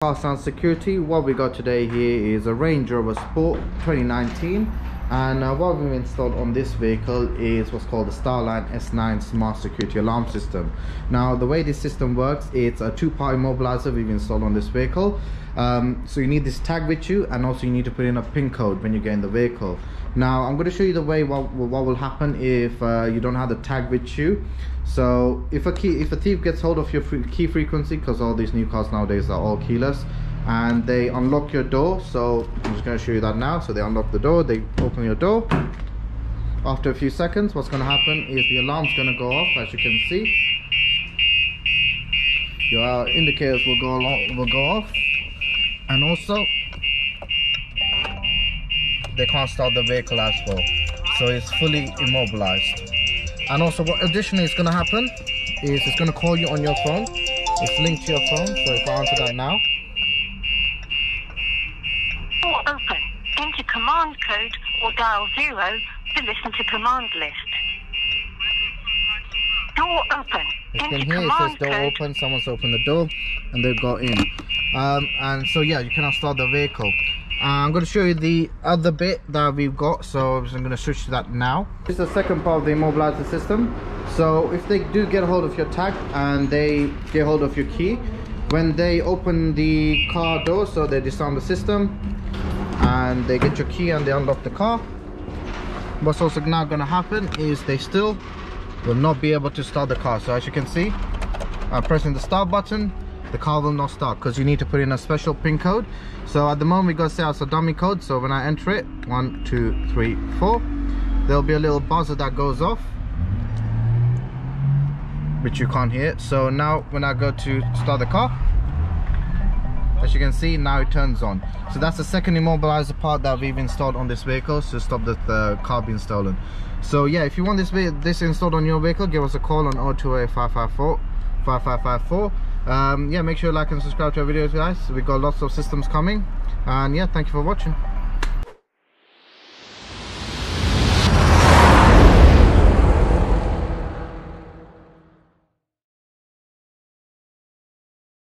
Car Sound Security. What we got today here is a Range Rover Sport 2019, and what we've installed on this vehicle is what's called the Starline S9 Smart Security Alarm System. Now the way this system works, it's a two-part immobilizer we've installed on this vehicle. So you need this tag with you, and also you need to put in a PIN code when you get in the vehicle. Now I'm going to show you the way what will happen if you don't have the tag with you. So if a thief gets hold of your key frequency, because all these new cars nowadays are all keyless, and they unlock your door, so I'm just going to show you that now. So they unlock the door, they open your door. After a few seconds, what's going to happen is the alarm's going to go off. As you can see, your indicators will go off, and also they can't start the vehicle as well, so it's fully immobilized. And also what additionally is going to happen is it's going to call you on your phone. It's linked to your phone, so if I answer that now. Door open. Enter command code or dial 0 to listen to command list. Door open. As you can hear, it says door open. Someone's opened the door and they've got in. And so yeah, you cannot start the vehicle. I'm going to show you the other bit that we've got, so I'm going to switch to that now. This is the second part of the immobilizer system. So if they do get hold of your tag and they get hold of your key, when they open the car door, so they disarm the system and they get your key and they unlock the car, what's also now going to happen is they still will not be able to start the car. So as you can see, I'm pressing the start button, the car will not start because you need to put in a special PIN code. So at the moment we got set as a dummy code, so when I enter it, 1 2 3 4, there'll be a little buzzer that goes off, which you can't hear. So now when I go to start the car, as you can see, now it turns on. So that's the second immobilizer part that we've installed on this vehicle to stop the car being stolen. So yeah, if you want this installed on your vehicle, give us a call on 028 554 5554. Yeah, make sure you like and subscribe to our videos, guys. We got lots of systems coming, and yeah, thank you for watching.